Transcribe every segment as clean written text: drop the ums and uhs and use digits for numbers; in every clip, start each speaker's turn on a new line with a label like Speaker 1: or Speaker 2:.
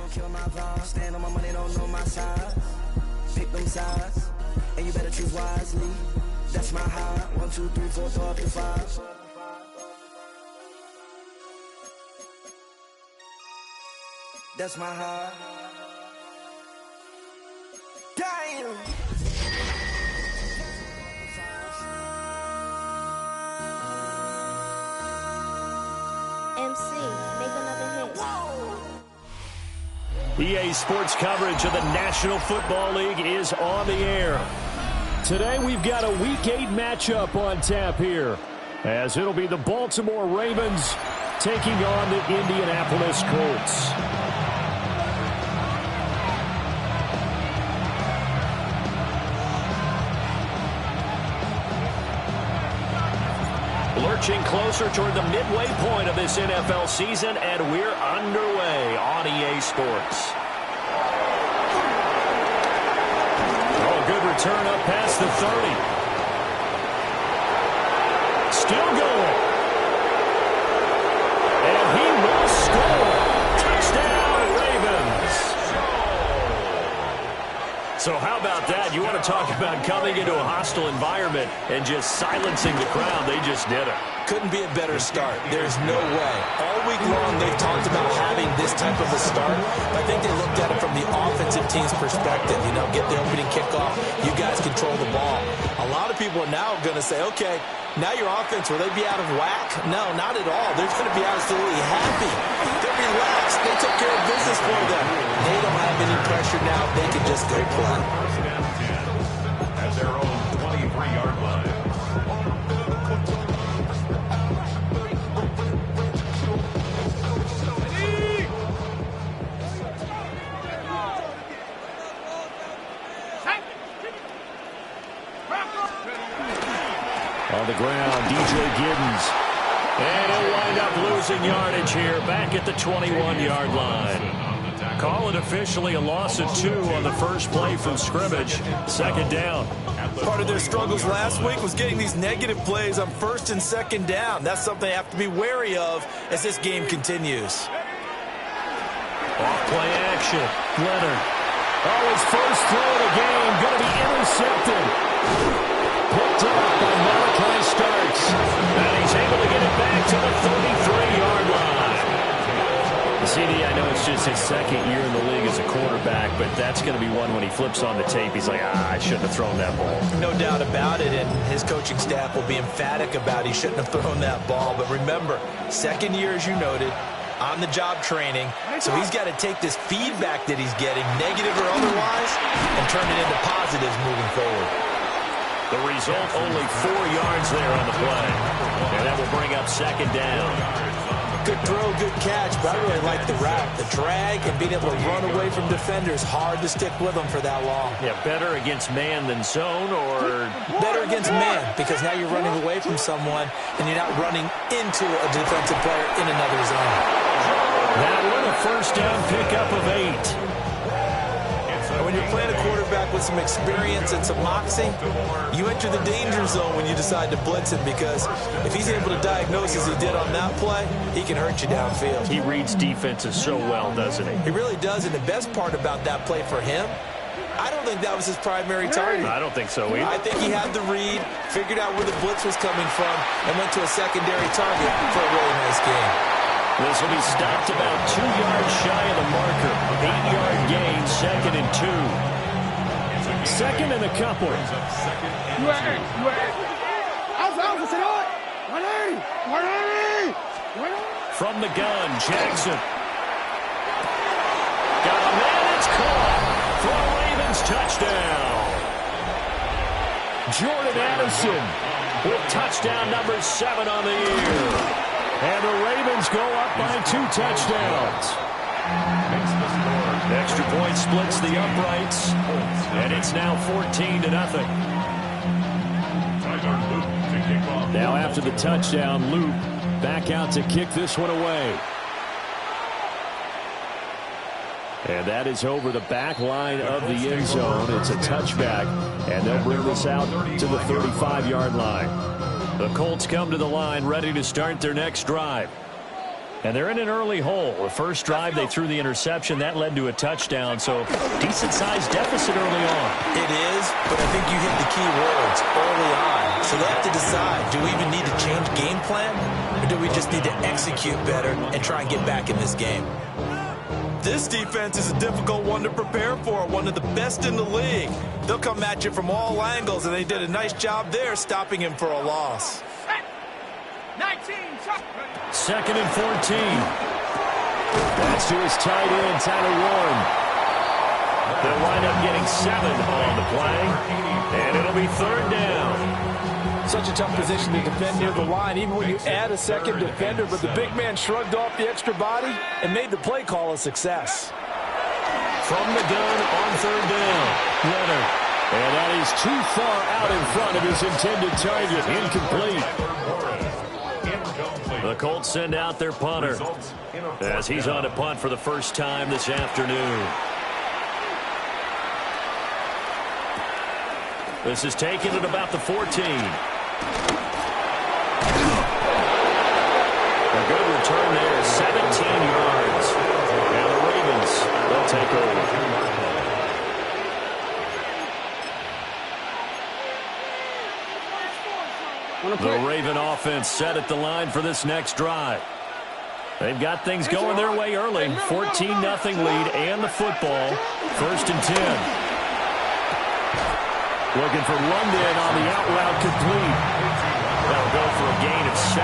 Speaker 1: gon' kill my vibe. Stand on my money, don't know my side. Pick them sides, and you better choose wisely. That's my high. 1, 2, 3, 4, throw up to 5. That's my high. Damn.
Speaker 2: MC, make another hit.
Speaker 3: EA Sports coverage of the National Football League is on the air. Today we've got a Week 8 matchup on tap here, as it'll be the Baltimore Ravens taking on the Indianapolis Colts. Lurching closer toward the midway point of this NFL season, and we're underway on EA Sports. Oh, good return up past the 30. Still going. And he will score. Touchdown, Ravens. So how about that? You want to talk about coming into a hostile environment and just silencing the crowd. They just did it.
Speaker 4: Couldn't be a better start. There's no way. All week long, they've talked about having this type of a start. I think they looked at it from the offensive team's perspective. You know, get the opening kickoff. You guys control the ball. A lot of people are now going to say, okay, now your offense, will they be out of whack? No, not at all. They're going to be absolutely happy. They're relaxed. They took care of business for them. They don't have any pressure now. They can just go play.
Speaker 5: At their own 23-yard line.
Speaker 3: On the ground, DJ Giddens. And he'll wind up losing yardage here back at the 21-yard line. Call it officially a loss of 2 on the first play from scrimmage. Second down.
Speaker 4: Part of their struggles last week was getting these negative plays on first and second down. That's something they have to be wary of as this game continues.
Speaker 3: Off play action. Leonard. Oh, his first throw of the game going to be intercepted. Picked up by Malachi Starks. And he's able to get it back to the 33-yard line. CD, I know it's just his second year in the league as a quarterback, but that's going to be one when he flips on the tape, he's like, I shouldn't have thrown that ball.
Speaker 4: No doubt about it, and his coaching staff will be emphatic about he shouldn't have thrown that ball. But remember, second year, as you noted, on-the-job training, so he's got to take this feedback that he's getting, negative or otherwise, and turn it into positives moving forward.
Speaker 3: The result, only 4 yards there on the play. And that will bring up second down.
Speaker 4: Good throw, good catch, but I really like the route. The drag and being able to run away from defenders, hard to stick with them for that long.
Speaker 3: Yeah, better against man than zone, or?
Speaker 4: Better against man, because now you're running away from someone and you're not running into a defensive player in another zone.
Speaker 3: That one, a first down pickup of 8.
Speaker 4: When you're playing a quarterback with some experience and some moxie, you enter the danger zone when you decide to blitz him, because if he's able to diagnose as he did on that play, he can hurt you downfield.
Speaker 3: He reads defenses so well, doesn't he?
Speaker 4: He really does, and the best part about that play for him, I don't think that was his primary target.
Speaker 3: I don't think so either.
Speaker 4: I think he had the read, figured out where the blitz was coming from, and went to a secondary target for a really nice game.
Speaker 3: This will be stopped about 2 yards shy of the marker. 8-yard gain, 2nd and 2. Second and a couple. From the gun, Jackson. Got a man, it's caught for a Ravens touchdown. Jordan Addison with touchdown number 7 on the year. And the Ravens go up by 2 touchdowns. Extra point splits the uprights, and it's now 14-0. Now after the touchdown, Luke back out to kick this one away. And that is over the back line of the end zone. It's a touchback, and they'll bring this out to the 35-yard line. The Colts come to the line ready to start their next drive. And they're in an early hole. The first drive, they threw the interception. That led to a touchdown, so decent-sized deficit early on.
Speaker 4: It is, but I think you hit the key words early on. So they have to decide, do we even need to change game plan, or do we just need to execute better and try and get back in this game? This defense is a difficult one to prepare for, one of the best in the league. They'll come at you from all angles, and they did a nice job there stopping him for a loss.
Speaker 3: 2nd and 14. That's to his tight end, Tyler Warren. They'll wind up getting 7 on the play, and it'll be 3rd down.
Speaker 6: Such a tough position to defend near the line, even when you add a second defender, but the big man shrugged off the extra body and made the play call a success.
Speaker 3: From the gun on 3rd down, Leonard. And that is too far out in front of his intended target. Incomplete. The Colts send out their punter as he's on to punt for the first time this afternoon. This is taken at about the 14. A good return there, 17 yards. And the Ravens, they'll take over. The Raven offense set at the line for this next drive. They've got things going their way early. 14-0 lead and the football. 1st and 10. Looking for London on the out route complete. That'll go for a gain of 7.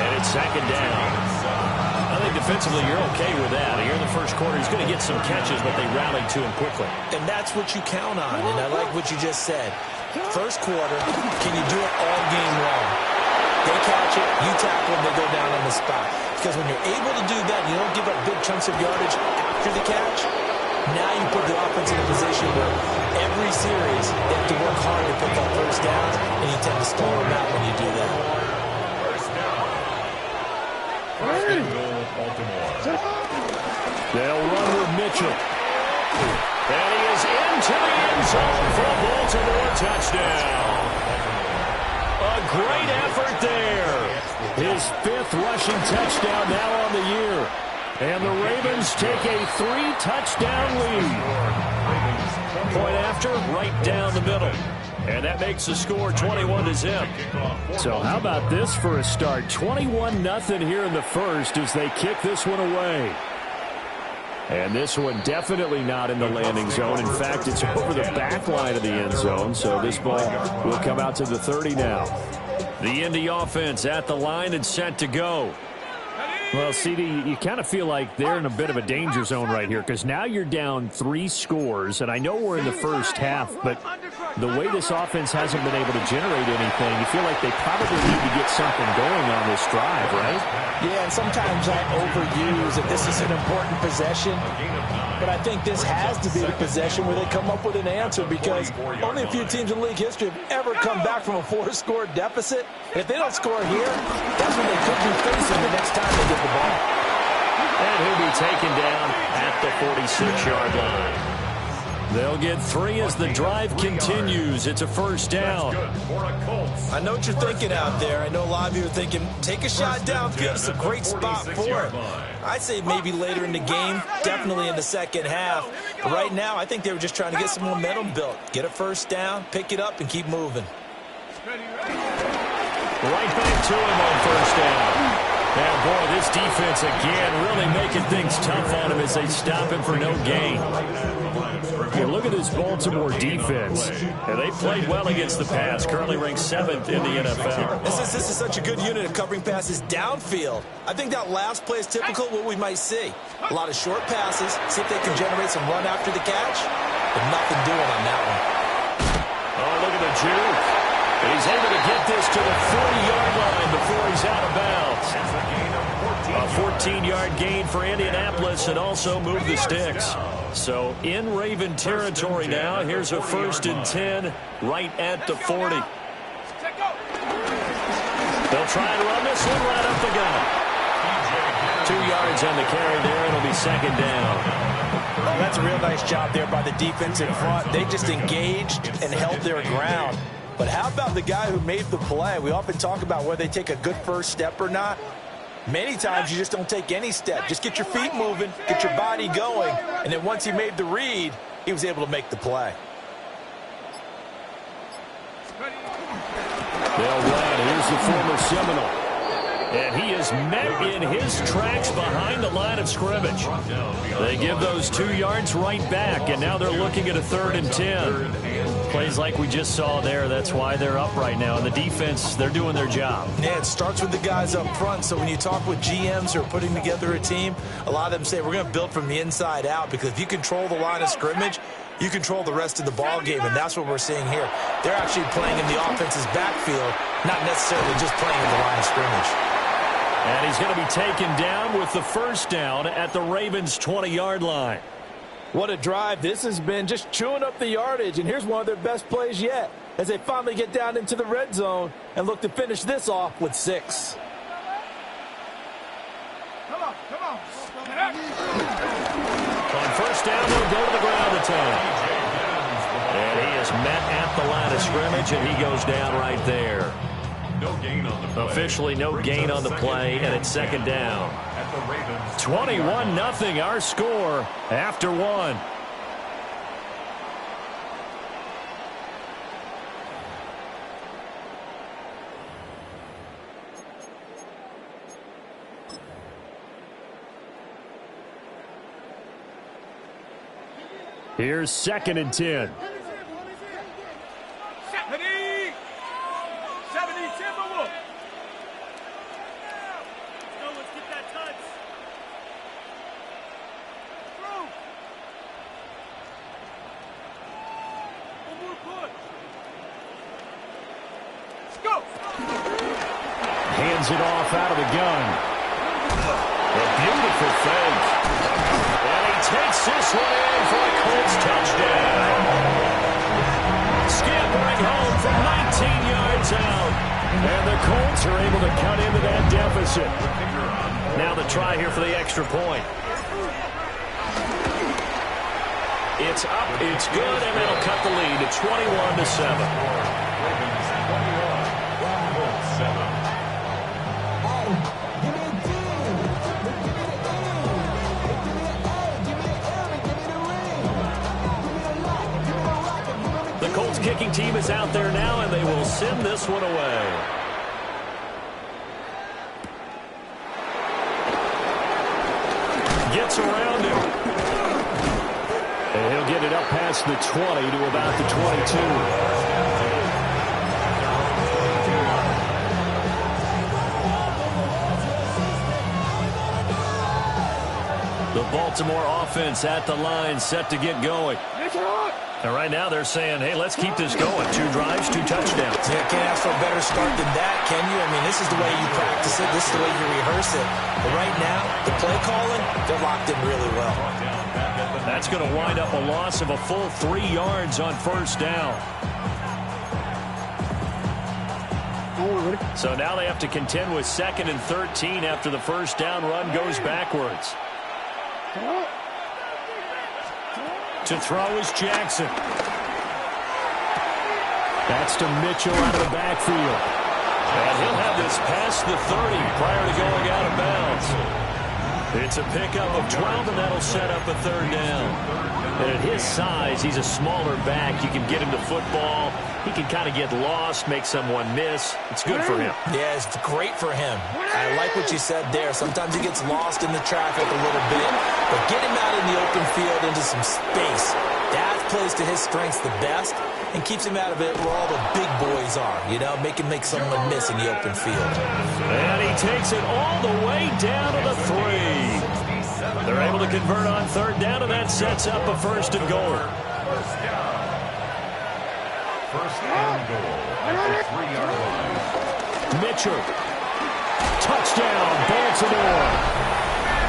Speaker 3: And it's 2nd down. I think defensively you're okay with that. Here in the first quarter, he's going to get some catches, but they rallied to him quickly.
Speaker 4: And that's what you count on, and I like what you just said. First quarter, can you do it all game long? They catch it, you tackle them, they go down on the spot. Because when you're able to do that, you don't give up big chunks of yardage after the catch. Now you put the offense in a position where every series they have to work hard to pick up first downs, and you tend to stall them out when you do that.
Speaker 3: They'll run with Mitchell. And he is into the end zone for a Baltimore touchdown. A great effort there. His 5th rushing touchdown now on the year. And the Ravens take a 3-touchdown lead. Point after, right down the middle. And that makes the score 21-0. So how about this for a start? 21-0 here in the first as they kick this one away. And this one definitely not in the landing zone. In fact, it's over the back line of the end zone. So this ball will come out to the 30 now. The Indy offense at the line and set to go. Well, CD, you kind of feel like they're in a bit of a danger zone right here because now you're down 3 scores, and I know we're in the first half, but the way this offense hasn't been able to generate anything, you feel like they probably need to get something going on this drive, right?
Speaker 6: Yeah, and sometimes I overuse that this is an important possession, but I think this has to be the possession where they come up with an answer because only a few teams in league history have ever come back from a 4-score deficit. If they don't score here, that's when they could be facing the next time they get the ball.
Speaker 3: And he'll be taken down at the 46-yard line. They'll get 3 as the drive continues. It's a first down.
Speaker 4: I know what you're thinking out there. I know a lot of you are thinking, take a shot downfield. It's a great spot for it. I'd say maybe later in the game, definitely in the second half. But right now, I think they were just trying to get some momentum built. Get a first down, pick it up, and keep moving.
Speaker 3: Right back to him on first down. And, boy, this defense again really making things tough on him as they stop him for no gain. Yeah, look at this Baltimore defense. And they played well against the pass, currently ranked 7th in the NFL.
Speaker 4: This is such a good unit of covering passes downfield. I think that last play is typical of what we might see. A lot of short passes, see if they can generate some run after the catch, but nothing doing on that one.
Speaker 3: Oh, look at the juke. And he's able to get this to the 40-yard line before he's out of bounds. A 14-yard gain for Indianapolis and also move the sticks. So in Raven territory now. Here's a 1st and 10 right at the 40. They'll try and run this one right up the gut. 2 yards on the carry there. It'll be 2nd down.
Speaker 6: Well, that's a real nice job there by the defense in front. They just engaged and held their ground. But how about the guy who made the play? We often talk about whether they take a good first step or not. Many times you just don't take any step. Just get your feet moving, get your body going, and then once he made the read, he was able to make the play.
Speaker 3: They'll run. Here's the former Seminole. And he is met in his tracks behind the line of scrimmage. They give those 2 yards right back, and now they're looking at a 3rd and 10. Plays like we just saw there. That's why they're up right now. And the defense, they're doing their job.
Speaker 6: Yeah, it starts with the guys up front. So when you talk with GMs who are putting together a team, a lot of them say we're going to build from the inside out, because if you control the line of scrimmage, you control the rest of the ball game, and that's what we're seeing here. They're actually playing in the offense's backfield, not necessarily just playing in the line of scrimmage.
Speaker 3: And he's going to be taken down with the first down at the Ravens' 20-yard line.
Speaker 6: What a drive this has been, just chewing up the yardage, and here's one of their best plays yet as they finally get down into the red zone and look to finish this off with 6.
Speaker 3: On first down, they'll go to the ground attack. And he is met at the line of scrimmage, and he goes down right there.
Speaker 5: No gain on the play.
Speaker 3: Officially no gain on the play, and it's 2nd down. 21-0 our score after 1. Here's 2nd and 10. Hands it off out of the gun. A beautiful fake. And he takes this one in for a Colts touchdown. Scampering home from 19 yards out. And the Colts are able to cut into that deficit. Now the try here for the extra point. It's up, it's good, and it'll cut the lead to 21-7. Kicking team is out there now, and they will send this one away. Gets around him. And he'll get it up past the 20 to about the 22. The Baltimore offense at the line, set to get going. And right now they're saying, hey, let's keep this going. 2 drives, 2 touchdowns.
Speaker 6: Yeah, can't ask for a better start than that, can you? I mean, this is the way you practice it. This is the way you rehearse it. But right now, the play calling, they're locked in really well.
Speaker 3: That's going to wind up a loss of a full 3 yards on first down. So now they have to contend with 2nd and 13 after the first down run goes backwards. To throw is Jackson. That's to Mitchell out of the backfield. And he'll have this past the 30 prior to going out of bounds. It's a pickup of 12, and that'll set up a 3rd down. And at his size, he's a smaller back. You can get him to football. He can kind of get lost, make someone miss. It's good for him.
Speaker 6: Yeah, it's great for him. I like what you said there. Sometimes he gets lost in the traffic a little bit, but get him out in the open field into some space. That plays to his strengths the best and keeps him out of it where all the big boys are, you know, make someone miss in the open field.
Speaker 3: And he takes it all the way down to the 3. They're able to convert on 3rd down, and that sets up a 1st and goal.
Speaker 5: First and goal at the 3-yard line.
Speaker 3: Mitchell. Touchdown, Baltimore.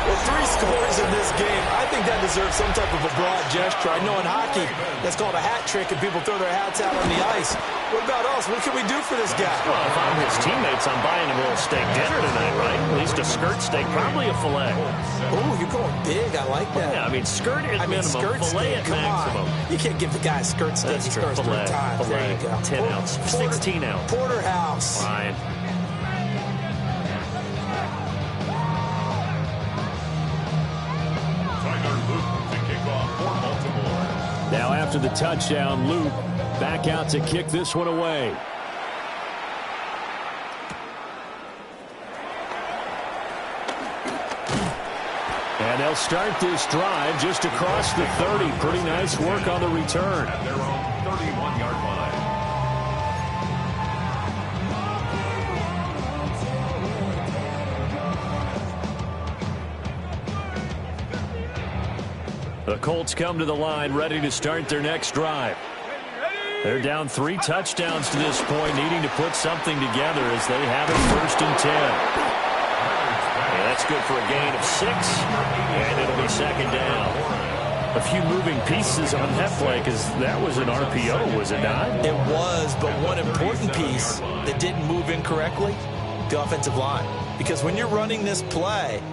Speaker 6: Well, 3 scores in this game. I think that deserves some type of a broad gesture. I know in hockey, that's called a hat trick, and people throw their hats out on the ice. What about us? What can we do for this guy?
Speaker 3: Well, if I'm his teammates, I'm buying him a little steak dinner tonight, right? At least a skirt steak, probably a filet.
Speaker 6: Oh, you're going big. I like that.
Speaker 3: Yeah, I mean, skirt at minimum,
Speaker 6: skirt
Speaker 3: filet
Speaker 6: steak,
Speaker 3: at maximum.
Speaker 6: You can't give the guy a skirt steak.
Speaker 3: That's
Speaker 6: He
Speaker 3: true.
Speaker 6: scores 3 times.
Speaker 3: Filet.
Speaker 6: There you go.
Speaker 3: 10 ounce, 16 ounce.
Speaker 6: Porterhouse.
Speaker 3: Fine. Now after the touchdown, Luke back out to kick this one away. And they'll start this drive just across the 30. Pretty nice work on the return.
Speaker 5: At their own 31-yard line.
Speaker 3: The Colts come to the line, ready to start their next drive. They're down 3 touchdowns to this point, needing to put something together as they have it 1st and 10. And that's good for a gain of 6, and it'll be 2nd down. A few moving pieces on that play, because that was an RPO, was it not?
Speaker 4: It was, but one important piece that didn't move incorrectly, the offensive line. Because when you're running this play,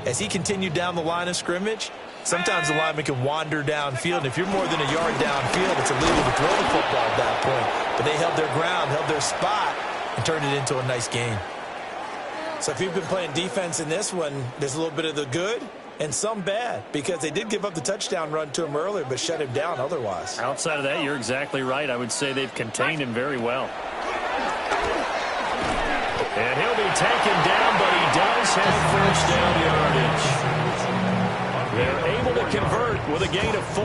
Speaker 4: as he continued down the line of scrimmage, sometimes the lineman can wander downfield. And if you're more than a yard downfield, it's illegal to throw the football at that point. But they held their ground, held their spot, and turned it into a nice gain.
Speaker 6: So if you've been playing defense in this one, there's a little bit of the good and some bad, because they did give up the touchdown run to him earlier, but shut him down otherwise.
Speaker 3: Outside of that, you're exactly right. I would say they've contained him very well. And he'll be taken down, but he does have 1st down yardage. They're able to convert with a gain of 4.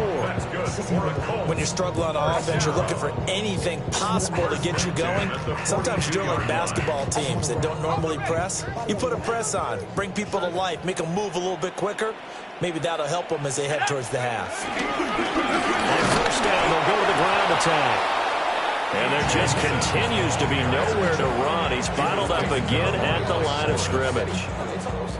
Speaker 6: When you struggle on offense, you're looking for anything possible to get you going. Sometimes you're doing like basketball teams that don't normally press. You put a press on, bring people to life, make them move a little bit quicker. Maybe that'll help them as they head towards the half.
Speaker 3: And 1st down, they'll go to the ground attack. And there just continues to be nowhere to run. He's bottled up again at the line of scrimmage.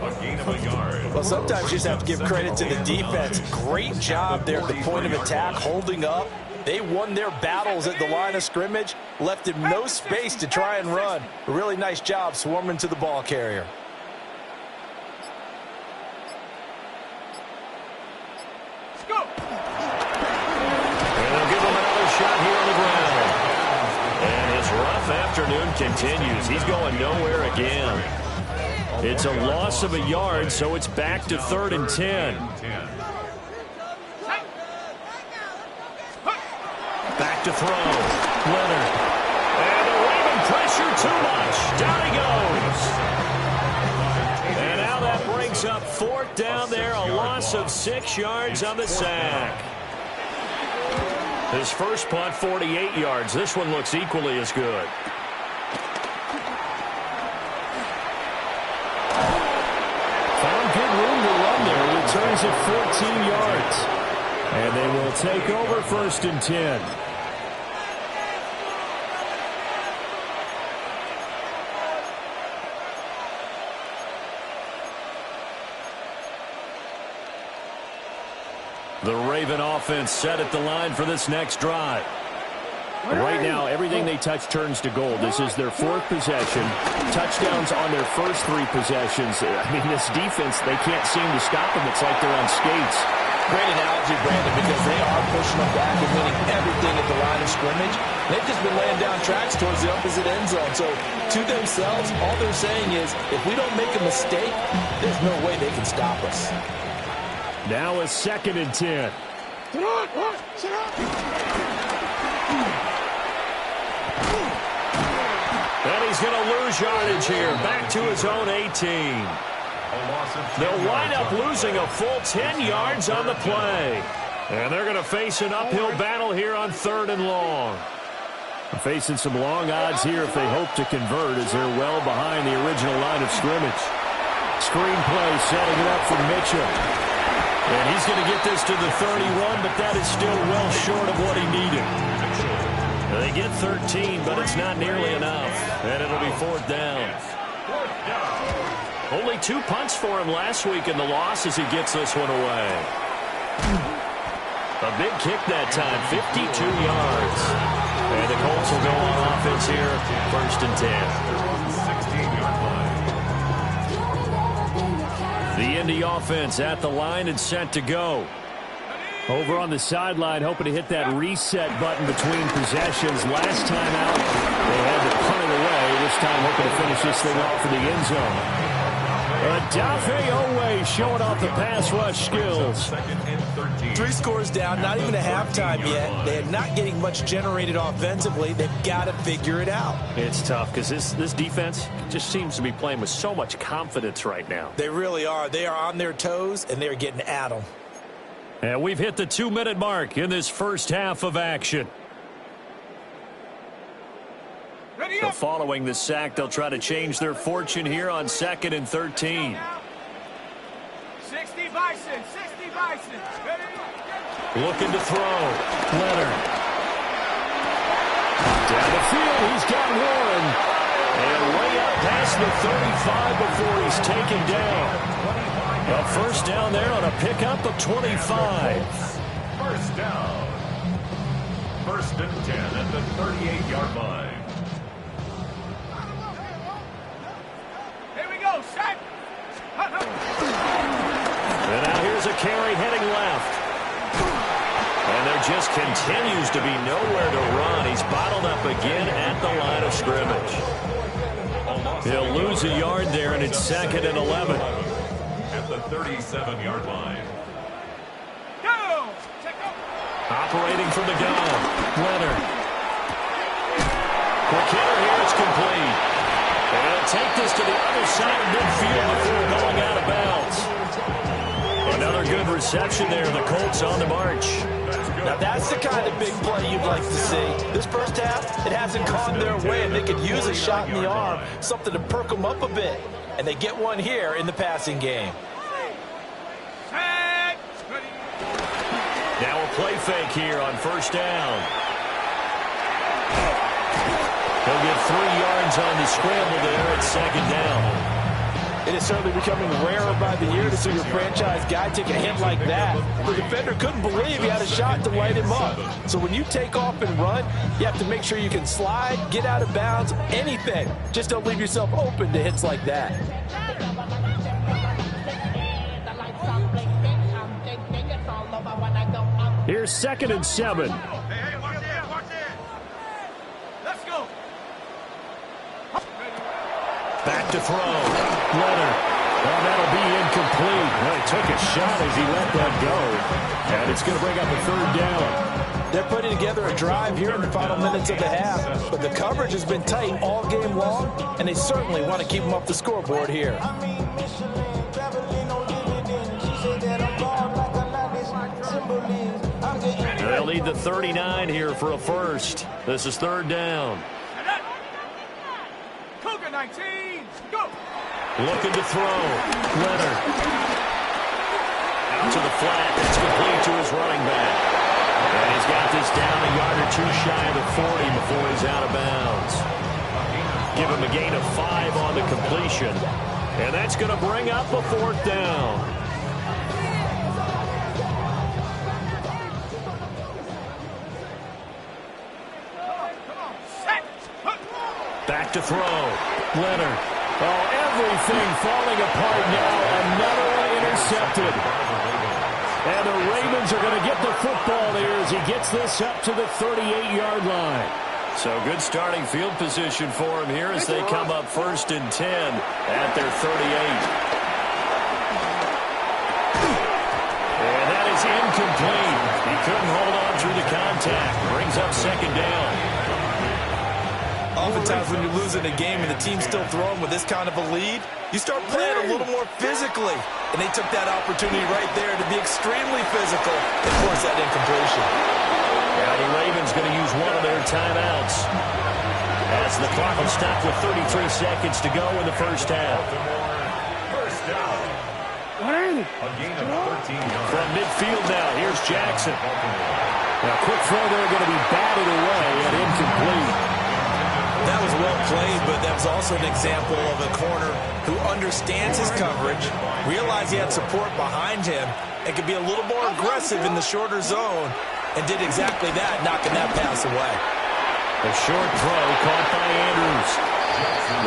Speaker 5: A gain of a yard.
Speaker 6: Well, sometimes you just have to give credit to the defense. Great job there at the point of attack, holding up. They won their battles at the line of scrimmage, left him no space to try and run. A really nice job swarming to the ball carrier.
Speaker 3: And they'll give him another shot here on the ground. And his rough afternoon continues. He's going nowhere again. It's a loss of a yard, so it's back to 3rd and 10. Back to throw. Leonard. And they're waving pressure too much. Down he goes. And now that brings up 4th down there. A loss of 6 yards on the sack. His first punt, 48 yards. This one looks equally as good. Returns at 14 yards. And they will take over 1st and 10. The Raven offense set at the line for this next drive. Right now, everything they touch turns to gold. This is their 4th possession. Touchdowns on their first 3 possessions. I mean, this defense, they can't seem to stop them. It's like they're on skates.
Speaker 6: Great analogy, Brandon, because they are pushing them back and winning everything at the line of scrimmage. They've just been laying down tracks towards the opposite end zone. So, to themselves, all they're saying is, if we don't make a mistake, there's no way they can stop us.
Speaker 3: Now a 2nd and 10. And he's going to lose yardage here. Back to his own 18. They'll wind up losing a full 10 yards on the play. And they're going to face an uphill battle here on 3rd and long. Facing some long odds here if they hope to convert, as they're well behind the original line of scrimmage. Screen play setting it up for Mitchell. And he's going to get this to the 31, but that is still well short of what he needed. They get 13, but it's not nearly enough. And it'll be 4th down. Only 2 punts for him last week in the loss as he gets this one away. A big kick that time, 52 yards. And the Colts will go on offense here, 1st and 10. The Indy offense at the line and set to go. Over on the sideline, hoping to hit that reset button between possessions. Last time out, they had to punt it away. This time hoping to finish this thing off for the end zone. R2G showing off the pass rush skills.
Speaker 6: 3 scores down, not even a halftime yet. They're not getting much generated offensively. They've got to figure it out.
Speaker 3: It's tough because this defense just seems to be playing with so much confidence right now.
Speaker 6: They really are. They are on their toes, and they're getting at them.
Speaker 3: And we've hit the 2-minute mark in this first half of action. So following the sack, they'll try to change their fortune here on 2nd and 13.
Speaker 7: 60 Bison, 60 Bison.
Speaker 3: Looking to throw. Leonard. Down the field, he's got one. And way up past the 35 before he's taken down. A first down there on a pickup of 25.
Speaker 5: First down. 1st and 10 at the 38-yard line.
Speaker 7: Here we go, set.
Speaker 3: And now here's a carry heading left. And there just continues to be nowhere to run. He's bottled up again at the line of scrimmage. He'll lose a yard there, and it's 2nd and 11.
Speaker 5: At the 37-yard line.
Speaker 7: Go! Check up.
Speaker 3: Operating from the gun. Leonard. Quick hitter here. It's complete. And he'll take this to the other side of midfield before going out of bounds. Another good reception there. The Colts on the march.
Speaker 6: Now, that's the kind of big play you'd like to see. This first half, it hasn't gone their way, and they could use a shot in the arm, something to perk them up a bit. And they get one here in the passing game.
Speaker 7: Set. Ready.
Speaker 3: Now a play fake here on first down. He'll get 3 yards on the scramble there at 2nd down.
Speaker 6: It is certainly becoming rarer by the year to see your franchise guy take a hit like that. The defender couldn't believe he had a shot to light him up. So when you take off and run, you have to make sure you can slide, get out of bounds, anything. Just don't leave yourself open to hits like that.
Speaker 3: Here's 2nd and 7.
Speaker 7: Hey, watch it, watch it. Let's go.
Speaker 3: Back to throw. Leonard. Well, that'll be incomplete. Well, he took a shot as he let that go. And it's going to bring up a 3rd down.
Speaker 6: They're putting together a drive here in the final minutes of the half. But the coverage has been tight all game long, and they certainly want to keep them off the scoreboard here.
Speaker 3: They'll need the 39 here for a first. This is 3rd down.
Speaker 7: Cougar 19, go.
Speaker 3: Looking to throw. Leonard. Out to the flat. It's complete to his running back. And he's got this down a yard or 2 shy of the 40 before he's out of bounds. Give him a gain of 5 on the completion. And that's going to bring up a 4th down. Back to throw. Leonard. Oh, everything falling apart now. Another one intercepted. And the Ravens are going to get the football here as he gets this up to the 38-yard line. So good starting field position for him here as they come up 1st and 10 at their 38. And that is incomplete. He couldn't hold on through the contact. Brings up 2nd down.
Speaker 6: Oftentimes when you're losing a game and the team's still throwing with this kind of a lead, you start playing a little more physically. And they took that opportunity right there to be extremely physical and force that incompletion.
Speaker 3: Now the Ravens going to use one of their timeouts as the clock will stop with 33 seconds to go in the first half.
Speaker 5: First down. A gain of 13 yards.
Speaker 3: From midfield now, here's Jackson. Now quick throw there going to be batted away and incomplete.
Speaker 6: That was well played, but that was also an example of a corner who understands his coverage, realized he had support behind him, and could be a little more aggressive in the shorter zone, and did exactly that, knocking that pass away.
Speaker 3: A short throw caught by Andrews.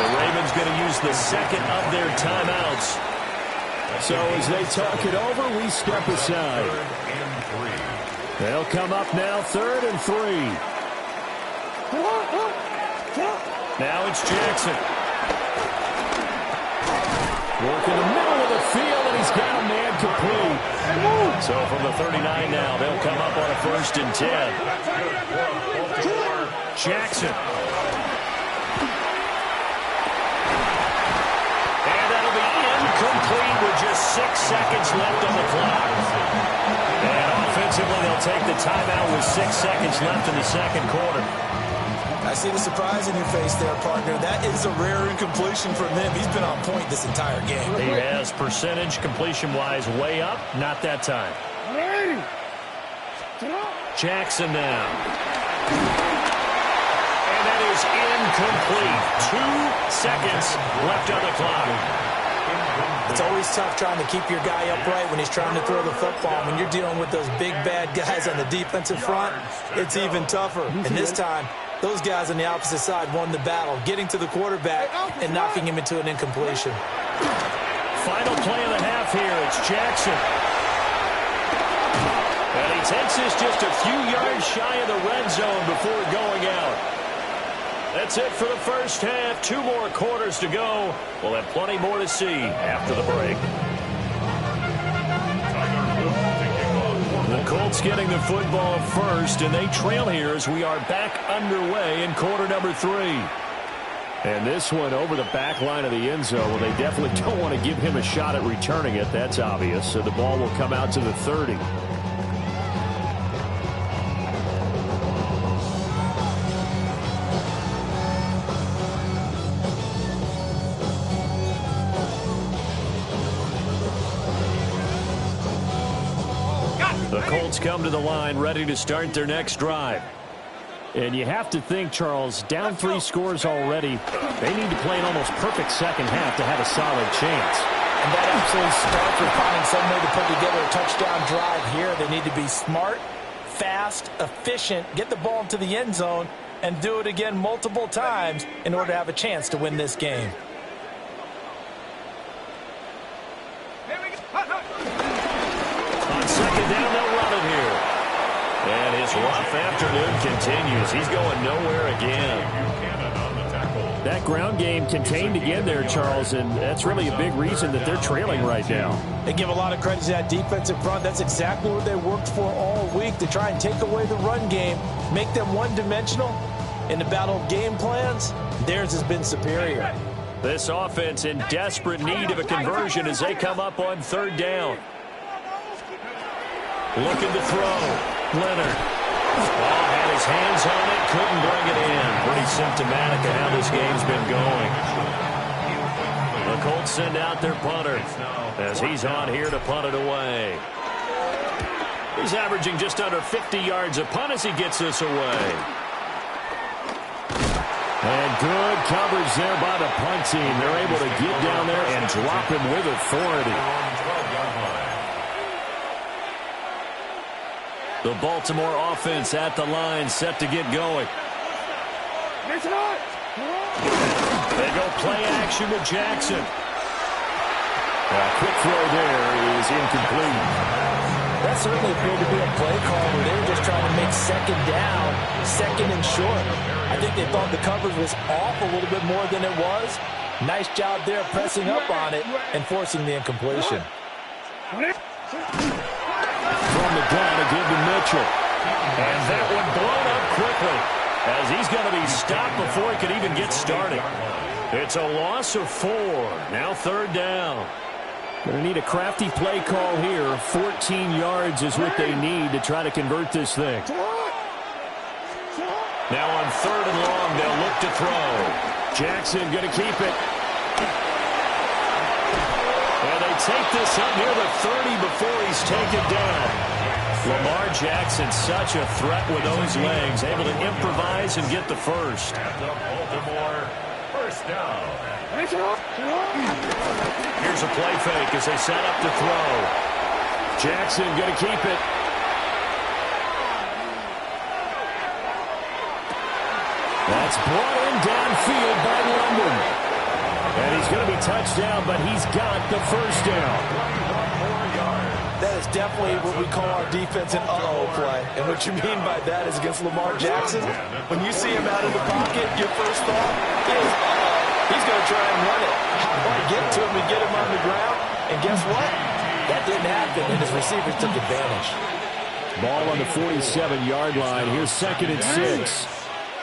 Speaker 3: The Ravens going to use the 2nd of their timeouts. So as they talk it over, we step aside. They'll come up now 3rd and 3. Now it's Jackson. Working the middle of the field, and he's got a man complete. So from the 39 now, they'll come up on a 1st and 10. Jackson. And that'll be incomplete with just 6 seconds left on the clock. And offensively, they'll take the timeout with 6 seconds left in the second quarter.
Speaker 4: I see the surprise in your face there, partner. That is a rare incompletion from him. He's been on point this entire game.
Speaker 3: He has percentage completion-wise way up. Not that time. Jackson now. And that is incomplete. 2 seconds left on the clock.
Speaker 4: It's always tough trying to keep your guy upright when he's trying to throw the football. When you're dealing with those big, bad guys on the defensive front, it's even tougher. And this time, those guys on the opposite side won the battle, getting to the quarterback and knocking him into an incompletion.
Speaker 3: Final play of the half here. It's Jackson. And he takes this just a few yards shy of the red zone before going out. That's it for the first half. 2 more quarters to go. We'll have plenty more to see after the break. The Colts getting the football first, and they trail here as we are back underway in quarter number 3. And this one over the back line of the end zone. Well, they definitely don't want to give him a shot at returning it. That's obvious. So the ball will come out to the 30. The Colts come to the line ready to start their next drive. And you have to think, Charles, down 3 scores already. They need to play an almost perfect second half to have a solid chance.
Speaker 6: And that absolutely starts with finding some way to put together a touchdown drive here. They need to be smart, fast, efficient, get the ball into the end zone, and do it again multiple times in order to have a chance to win this game.
Speaker 3: On second down, they'll run it here. And his rough afternoon continues. He's going nowhere again. That ground game contained again there, Charles, and that's really a big reason that they're trailing right now.
Speaker 6: They give a lot of credit to that defensive front. That's exactly what they worked for all week, to try and take away the run game, make them one-dimensional. In the battle of game plans, theirs has been superior.
Speaker 3: This offense in desperate need of a conversion as they come up on 3rd down. Looking to throw. Leonard. Had his hands on it, couldn't bring it in. Pretty symptomatic of how this game's been going. The Colts send out their punter as he's on here to punt it away. He's averaging just under 50 yards a punt as he gets this away. And good coverage there by the punt team. They're able to get down there and drop him with authority. The Baltimore offense at the line, set to get going. They go play action with Jackson. A quick throw there is incomplete.
Speaker 6: That certainly appeared to be a play call where they were just trying to make second down, second and short. I think they thought the coverage was off a little bit more than it was. Nice job there pressing up on it and forcing the incompletion.
Speaker 3: From the gun to give to Mitchell. And that one blown up quickly as he's going to be stopped before he could even get started. It's a loss of 4. Now 3rd down. Going to need a crafty play call here. 14 yards is what they need to try to convert this thing. Now on 3rd and long, they'll look to throw. Jackson going to keep it. And they take this up near the 30 before he's taken down. Lamar Jackson, such a threat with those legs, able to improvise and get the first.
Speaker 5: Baltimore, 1st down.
Speaker 3: Here's a play fake as they set up to throw. Jackson going to keep it. That's brought in downfield by London. And he's going to be touched down, but he's got the first down.
Speaker 6: That is definitely what we call our defense an uh-oh play. And what you mean by that is against Lamar Jackson, when you see him out of the pocket, your first thought is uh-oh. He's going to try and run it. How do I get to him and get him on the ground? And guess what? That didn't happen, and his receivers took advantage.
Speaker 3: Ball on the 47-yard line. Here's 2nd and 6.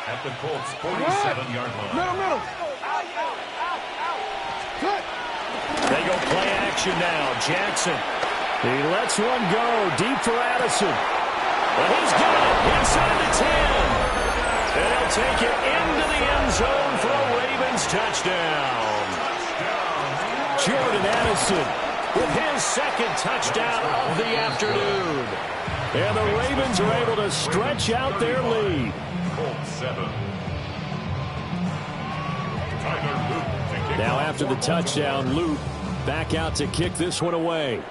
Speaker 5: At the Colts' 47-yard line.
Speaker 7: Middle.
Speaker 3: They go play action now. Jackson. He lets one go deep for Addison. And he's got it inside the 10. And he'll take it into the end zone for a Ravens touchdown. Jordan Addison with his 2nd touchdown of the afternoon. And the Ravens are able to stretch out their lead.
Speaker 5: Colts 7.
Speaker 3: Now after the touchdown, Luke back out to kick this one away.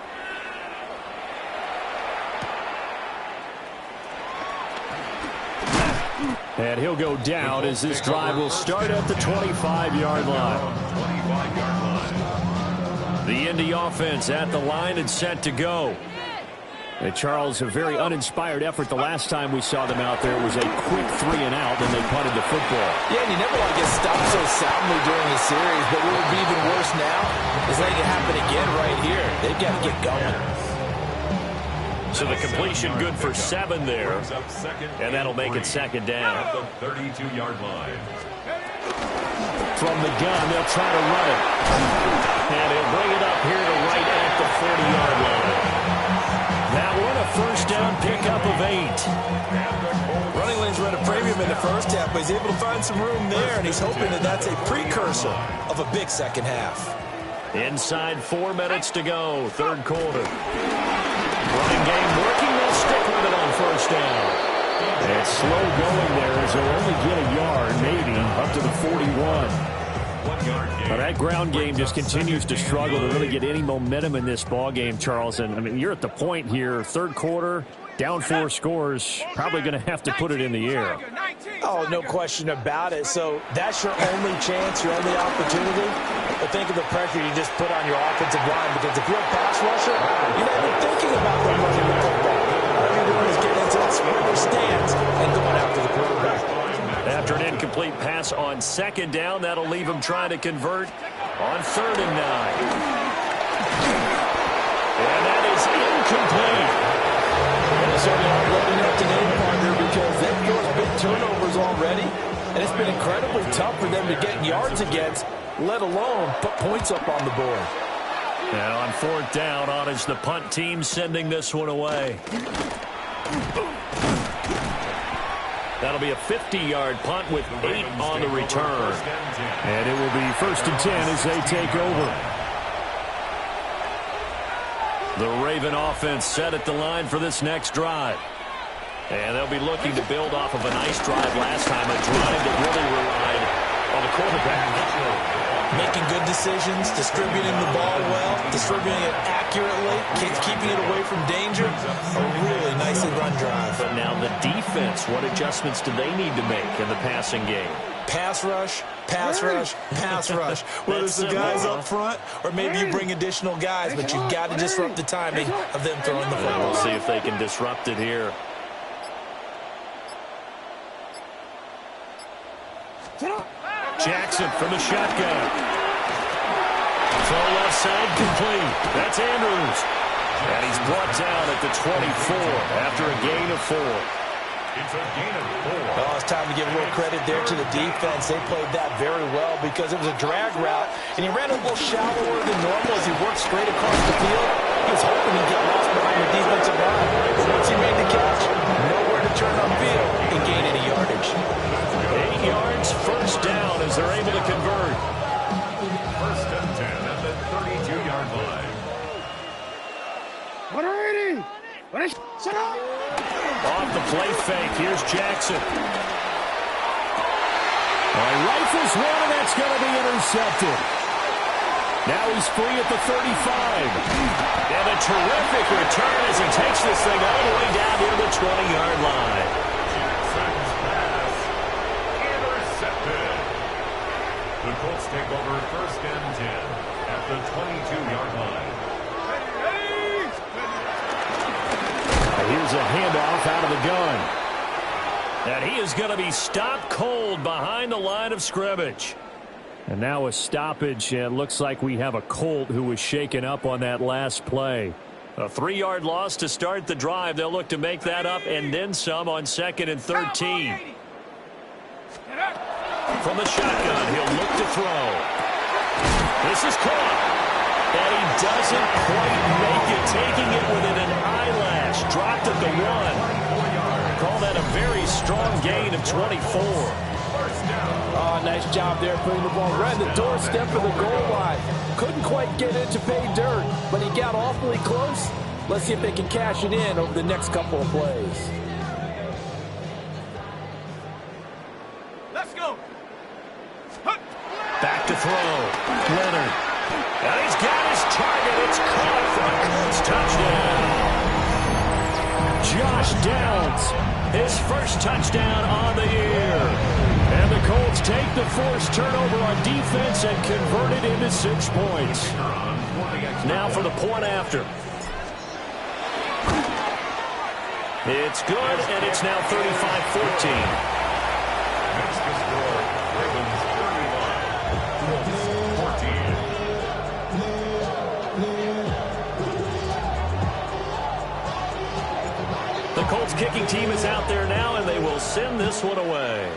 Speaker 3: And he'll go down as this drive will start at the 25-yard line. The Indy offense at the line and set to go. And Charles, a very uninspired effort the last time we saw them out there. It was a quick 3-and-out, then they punted the football.
Speaker 6: Yeah, and you never want to get stopped so soundly during the series, but what would be even worse now is letting it happen again right here. They've got to get going.
Speaker 3: So the completion good for 7 there, and that'll make it 2nd down.
Speaker 5: At the 32-yard line.
Speaker 3: From the gun, they'll try to run it. And he'll bring it up here to right at the 40-yard line. That one a 1st down pickup of 8.
Speaker 6: Running lanes were at a premium in the first half, but he's able to find some room there, and he's hoping that that's a precursor of a big second half.
Speaker 3: Inside 4 minutes to go, 3rd quarter. Running game working, they'll stick with it on 1st down. It's slow going there as they'll only get a yard, maybe, up to the 41. Well, that ground game just continues to struggle to really get any momentum in this ball game, Charles. And I mean, you're at the point here, 3rd quarter, down 4 scores, probably going to have to put it in the air.
Speaker 6: Oh, no question about it. So that's your only chance, your only opportunity. But think of the pressure you just put on your offensive line, because if you're a pass rusher, you're not even thinking about them running the football. All you're doing is getting into that sprinter stance and going after the quarterback.
Speaker 3: After an incomplete pass on 2nd down, that'll leave him trying to convert on 3rd and 9. And that is incomplete.
Speaker 6: They certainly aren't loading up to name partner, because they've forced big turnovers already, and it's been incredibly tough for them to get yards against, let alone put points up on the board.
Speaker 3: And on 4th down, on is the punt team sending this one away. That'll be a 50-yard punt with 8 on the return. And it will be 1st and 10 as they take over. The Raven offense set at the line for this next drive. And they'll be looking to build off of a nice drive last time, a drive that really relied on the quarterback.
Speaker 6: Making good decisions, distributing the ball well, distributing it accurately, keeping it away from danger. A really nicely run drive.
Speaker 3: But now the defense, what adjustments do they need to make in the passing game?
Speaker 6: Pass rush, pass rush, pass rush. Whether it's the guys up front or maybe you bring additional guys, but you've got to disrupt the timing of them throwing the football.
Speaker 3: We'll see if they can disrupt it here. Jackson from the shotgun. Throw left side complete. That's Andrews. And he's brought down at the 24 after a gain of 4.
Speaker 5: It's a gain of 4.
Speaker 6: Oh, it's time to give a little credit there to the defense. They played that very well because it was a drag route, and he ran a little shallower than normal as he worked straight across the field. He was hoping he'd get lost behind the defensive line. But once he made the catch, nowhere to turn upfield and gain any yardage.
Speaker 3: 8 yards, 1st down as they're able to convert.
Speaker 5: 1st and 10 at the 32-yard line.
Speaker 3: Off the play fake, here's Jackson. Rifles one, and that's going to be intercepted. Now he's free at the 35. And a terrific return as he takes this thing all the way down near the 20-yard line.
Speaker 5: Jackson's pass intercepted. The Colts take over 1st and 10 at the 22-yard line.
Speaker 3: Here's a handoff out of the gun. And he is going to be stopped cold behind the line of scrimmage. And now a stoppage. It looks like we have a Colt who was shaken up on that last play. A 3-yard loss to start the drive. They'll look to make that up and then some on 2nd and 13. From the shotgun, he'll look to throw. This is caught. And he doesn't quite make it, taking it within an eyelash. Dropped at the 1. Call that a very strong gain of 24.
Speaker 6: Oh, nice job there putting the ball right in the doorstep of the goal line. Couldn't quite get it to pay dirt, but he got awfully close. Let's see if they can cash it in over the next couple of plays.
Speaker 7: Let's go.
Speaker 3: Back to throw. Leonard. And he's got his target. It's caught for a Colts touchdown. Josh Downs, his first touchdown on the year. And the Colts take the forced turnover on defense and convert it into 6 points. Now for the point after. It's good, and it's now 35-14.
Speaker 5: Next to score, Ravens 31, Colts 14.
Speaker 3: The Colts kicking team is out there now, and they will send this one away.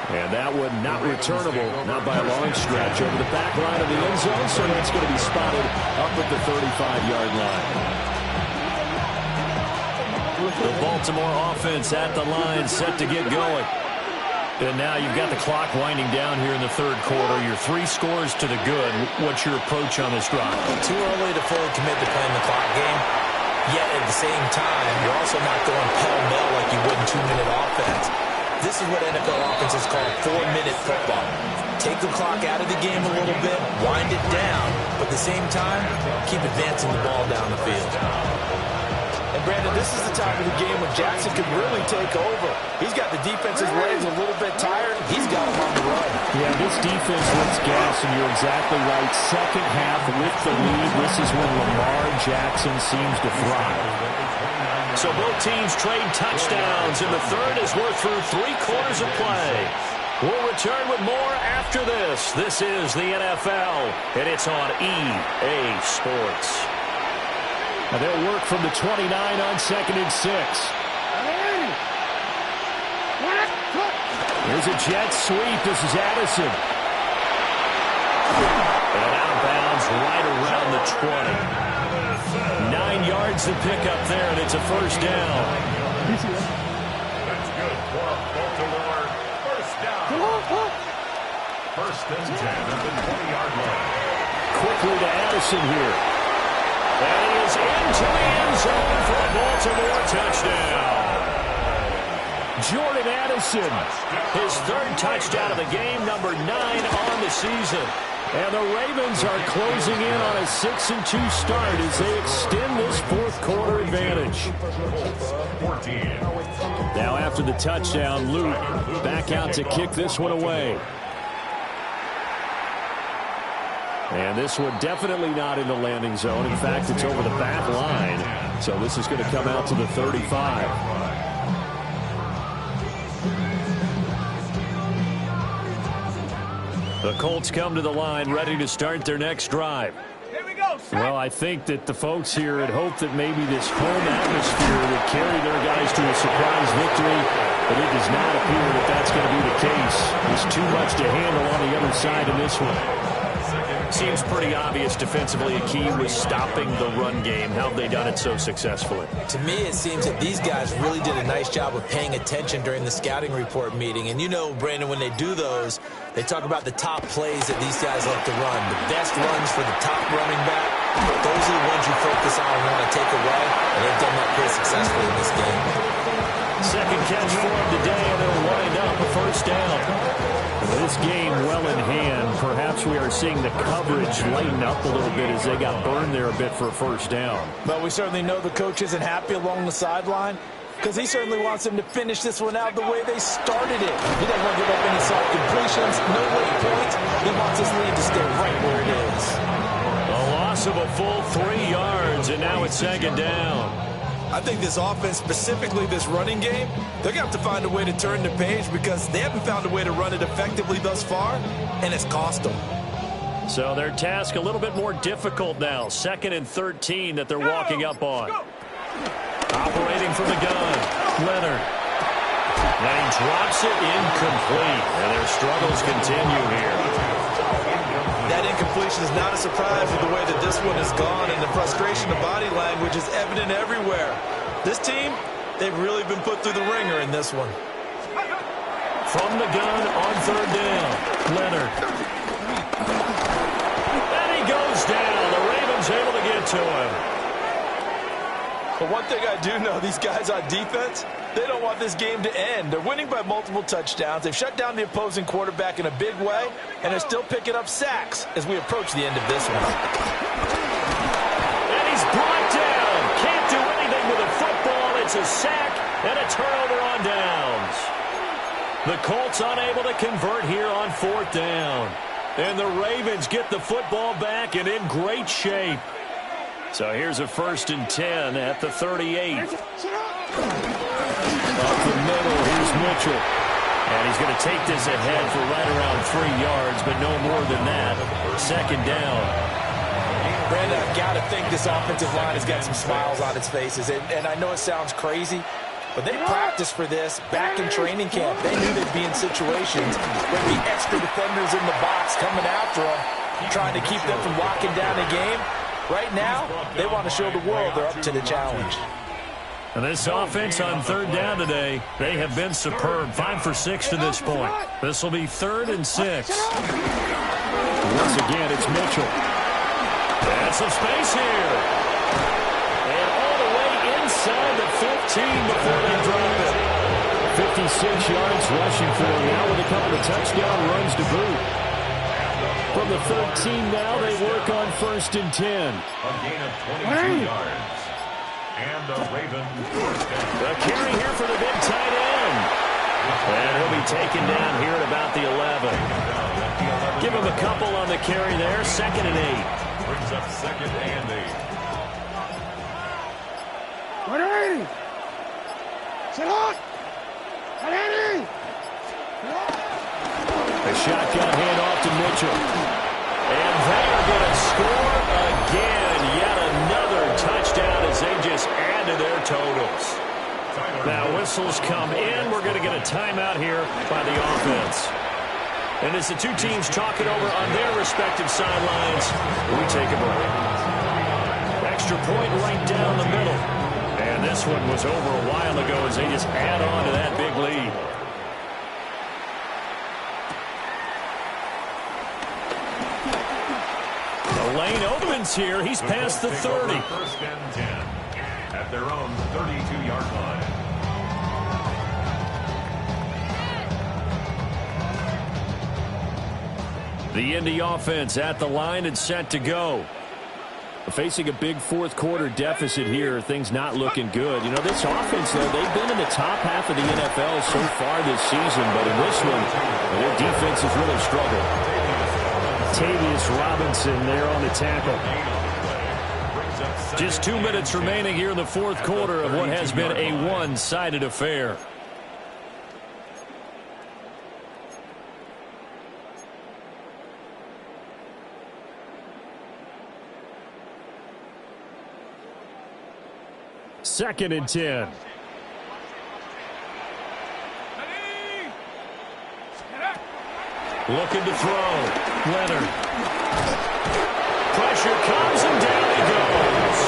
Speaker 3: And that one not returnable, not by a long stretch, over the back line of the end zone, so that's going to be spotted up at the 35-yard line. The Baltimore offense at the line, set to get going. And now you've got the clock winding down here in the third quarter. Your 3 scores to the good. What's your approach on this drive?
Speaker 4: Too early to fully commit to playing the clock game. Yet at the same time, you're also not going pell-mell like you would in 2-minute offense. This is what NFL offenses call 4-minute football. Take the clock out of the game a little bit, wind it down, but at the same time, keep advancing the ball down the field.
Speaker 6: And Brandon, this is the time of the game when Jackson could really take over. He's got the defense's legs a little bit tired. He's got them on the run.
Speaker 3: Yeah, this defense looks gas, and you're exactly right. Second half with the lead, this is when Lamar Jackson seems to thrive. So both teams trade touchdowns, and the third as we're through 3 quarters of play. We'll return with more after this. This is the NFL, and it's on EA Sports. And they'll work from the 29 on 2nd and 6. Here's a jet sweep. This is Addison. And out of bounds right around the 20. 9 yards to pick up there, and it's a first down.
Speaker 5: That's good for Baltimore. First down. First and 10 at the 20-yard line.
Speaker 3: Quickly to Addison here. And he is into the end zone for a Baltimore touchdown. Jordan Addison, his 3rd touchdown of the game, number 9 on the season. And the Ravens are closing in on a 6-2 start as they extend this 4th quarter advantage. Now after the touchdown, Luke back out to kick this one away. And this one definitely not in the landing zone. In fact, it's over the back line. So this is going to come out to the 35. The Colts come to the line ready to start their next drive.
Speaker 7: Here we go.
Speaker 3: Well, I think that the folks here had hoped that maybe this home atmosphere would carry their guys to a surprise victory, but it does not appear that that's going to be the case. There's too much to handle on the other side in this one. Seems pretty obvious defensively a key was stopping the run game. How have they done it so successfully?
Speaker 4: To me, it seems that these guys really did a nice job of paying attention during the scouting report meeting. And you know, Brandon, when they do those, they talk about the top plays that these guys like to run. The best runs for the top running back, those are the ones you focus on and want to take away. And they've done that pretty successfully in this game.
Speaker 3: Second catch for him today, and it'll wind up a first down. This game well in hand. Perhaps we are seeing the coverage lighten up a little bit as they got burned there a bit for a first down.
Speaker 6: But we certainly know the coach isn't happy along the sideline because he certainly wants them to finish this one out the way they started it. He doesn't want to give up any soft completions, no late points. He wants his lead to stay right where it is.
Speaker 3: A loss of a full 3 yards, and now it's second down.
Speaker 6: I think this offense, specifically this running game, they're going to have to find a way to turn the page because they haven't found a way to run it effectively thus far, and it's cost them.
Speaker 3: So their task a little bit more difficult now. 2nd and 13 that they're walking up on. Operating from the gun, Leonard. And he drops it incomplete. And their struggles continue here.
Speaker 6: That incompletion is not a surprise with the way that this one has gone, and the frustration of body language is evident everywhere. This team, they've really been put through the ringer in this one.
Speaker 3: From the gun on 3rd down, Leonard. And he goes down. The Ravens able to get to him.
Speaker 6: But one thing I do know, these guys on defense, they don't want this game to end. They're winning by multiple touchdowns. They've shut down the opposing quarterback in a big way, and they're still picking up sacks as we approach the end of this one.
Speaker 3: And he's brought down. Can't do anything with a football. It's a sack and a turnover on downs. The Colts unable to convert here on 4th down. And the Ravens get the football back and in great shape. So here's a 1st and 10 at the 38. Up the middle, here's Mitchell. And he's going to take this ahead for right around 3 yards, but no more than that. 2nd down.
Speaker 6: Brandon, I've got to think this offensive line has got some smiles on its faces. And I know it sounds crazy, but they practiced for this back in training camp. They knew they'd be in situations where there'd be extra defenders in the box coming after them, trying to keep them from locking down a game. Right now, they want to show the world they're up to the challenge.
Speaker 3: And this offense on 3rd down today, they have been superb. 5 for 6 to this point. This will be 3rd and 6. Once again, it's Mitchell. And some space here. And all the way inside the 15 before they drop it. 56 yards rushing for him now with a couple of touchdown runs to boot. From the 13 now, they work on 1st and 10.
Speaker 5: A gain of 22 yards. And the Ravens.
Speaker 3: The carry here for the big tight end. And he'll be taken down here at about the 11. Give him a couple on the carry there. 2nd and 8.
Speaker 5: Brings up 2nd and 8.
Speaker 7: Sit on!
Speaker 3: A shotgun handoff to Mitchell. And they are going to score again. Yet another touchdown as they just add to their totals. Now whistles come in. We're going to get a timeout here by the offense. And as the two teams talk it over on their respective sidelines, we take a break. Extra point right down the middle. And this one was over a while ago as they just add on to that big lead. Lane opens here. He's past the 30.
Speaker 5: 1st and 10 at their own 32-yard line.
Speaker 3: The Indy offense at the line and set to go. Facing a big 4th quarter deficit here. Things not looking good. You know, this offense, though, they've been in the top half of the NFL so far this season. But in this one, their defense has really struggled. Tavius Robinson there on the tackle. Just 2 minutes remaining here in the 4th quarter of what has been a one-sided affair. Second and 10. Looking to throw. Leonard. Pressure comes and down he goes.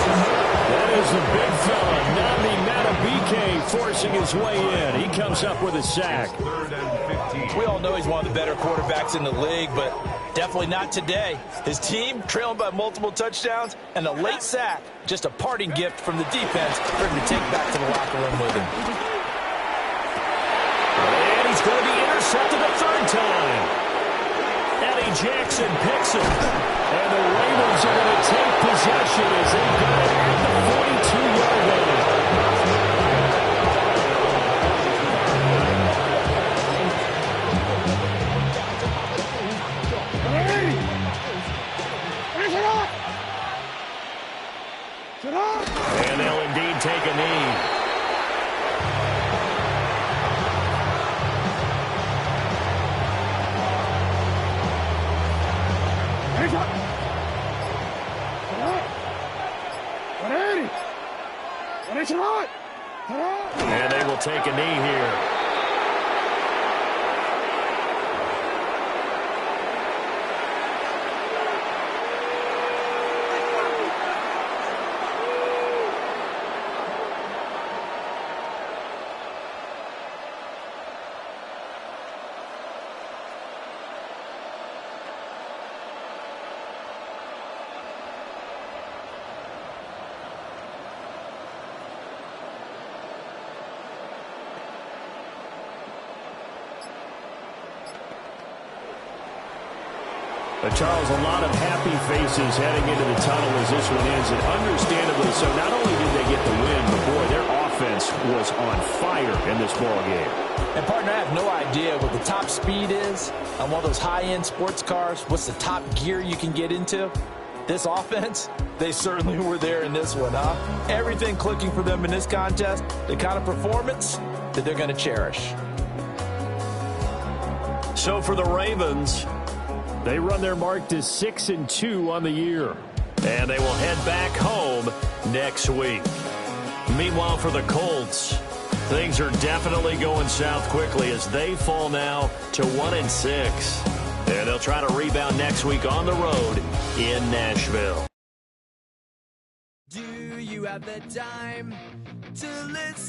Speaker 3: That is the big fella, Nami Matabike, forcing his way in. He comes up with a sack.
Speaker 5: 3rd and 15.
Speaker 6: We all know he's one of the better quarterbacks in the league, but definitely not today. His team trailing by multiple touchdowns and a late sack. Just a parting gift from the defense for him to take back to the locker room with him.
Speaker 3: And he's going to be intercepted a 3rd time. Eddie Jackson picks it. And the Ravens are going to take possession as they go at the 42-yard line. And they'll indeed take a knee. And they will take a knee here. Charles, a lot of happy faces heading into the tunnel as this one ends, and understandably so. Not only did they get the win, but boy, their offense was on fire in this ball game.
Speaker 6: And partner, I have no idea what the top speed is on one of those high-end sports cars. What's the top gear you can get into? This offense, they certainly were there in this one, huh? Everything clicking for them in this contest, the kind of performance that they're going to cherish.
Speaker 3: So for the Ravens, they run their mark to 6-2 on the year. And they will head back home next week. Meanwhile, for the Colts, things are definitely going south quickly as they fall now to 1-6. And they'll try to rebound next week on the road in Nashville.
Speaker 1: Do you have the time to listen?